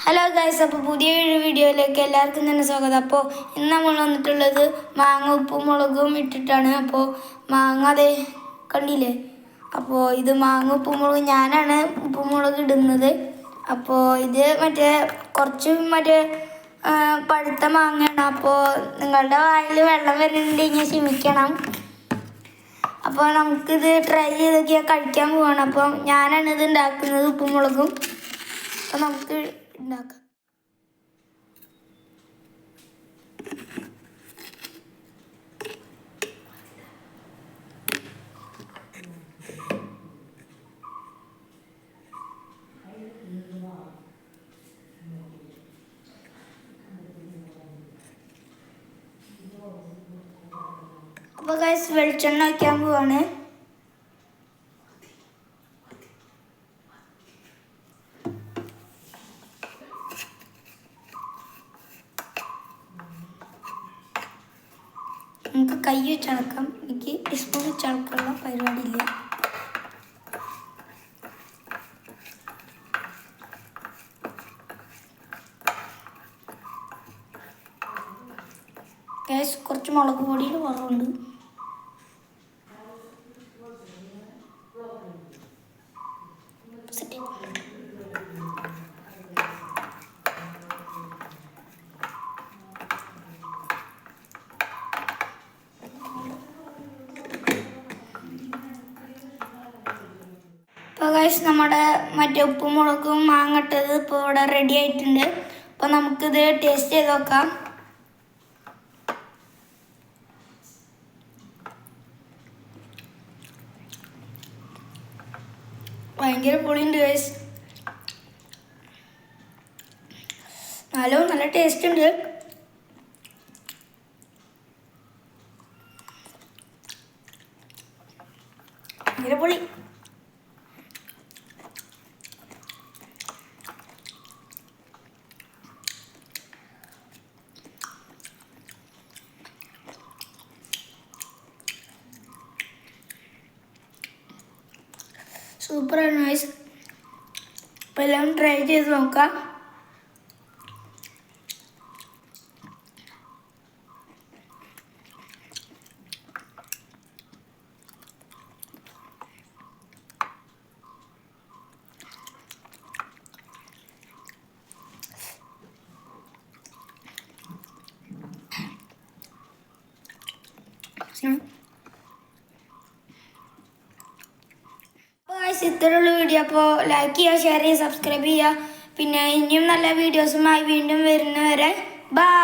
Hello guys, അപ്പോൾ പുതിയൊരു വീഡിയോയിലേക്ക് എല്ലാവർക്കും തന്നെ സ്വാഗതം. അപ്പോൾ ഇന്ന് നമ്മൾ വന്നിട്ടുള്ളത് മാങ്ങ ഉപ്പും മുളകും ഇട്ടിട്ടാണ്. അപ്പോൾ മാങ്ങ അതേ കണ്ടില്ലേ. അപ്പോൾ ഇത് മാങ്ങ ഉപ്പും മുളകും ഞാനാണ് ഉപ്പും മുളക് ഇടുന്നത്. അപ്പോൾ ഇത് കുറച്ച് പഴുത്ത മാങ്ങയാണ്. അപ്പോൾ നിങ്ങളുടെ വായിൽ വെള്ളം വരുന്നുണ്ടെങ്കിൽ ക്ഷമിക്കണം. അപ്പോൾ നമുക്കിത് ട്രൈ ചെയ്തൊക്കെ കഴിക്കാൻ പോവാണ്. അപ്പോൾ ഞാനാണ് ഇത് ഉണ്ടാക്കുന്നത്, ഉപ്പും മുളകും. അപ്പോൾ നമുക്ക് ഉണ്ടാക്കാം. അപ്പോൾ ഗൈസ്, വെളിച്ചെണ്ണ വയ്ക്കാൻ പോവാണ്. നമുക്ക് കൈ വെച്ചടക്കാം. എനിക്ക് സ്പൂൺ വെച്ചടക്കാനുള്ള പരിപാടിയില്ല. ഗൈസ്, കുറച്ച് മുളക് പൊടിയിൽ കുറവുണ്ട്. അപ്പോൾ ഗൈസ്, നമ്മുടെ ഉപ്പും മുളകും മാങ്ങട്ടത് ഇപ്പോൾ ഇവിടെ റെഡി ആയിട്ടുണ്ട്. അപ്പോൾ നമുക്കിത് ടേസ്റ്റ് ചെയ്ത് നോക്കാം. ഭയങ്കര പൊളിയുണ്ട് ഗൈസ്, നല്ല ടേസ്റ്റ് ഉണ്ട്. ഭയങ്കര പൊളി. സൂപ്പറാണ് ഗൈസ്. അപ്പോൾ എല്ലാം ട്രൈ ചെയ്ത് നോക്കാം. ഇത്രയുള്ള വീഡിയോ. അപ്പോൾ ലൈക്ക് ചെയ്യുക, ഷെയർ ചെയ്യുക, സബ്സ്ക്രൈബ് ചെയ്യുക. പിന്നെ ഇനിയും നല്ല വീഡിയോസുമായി വീണ്ടും വരുന്നവരെ ബൈ.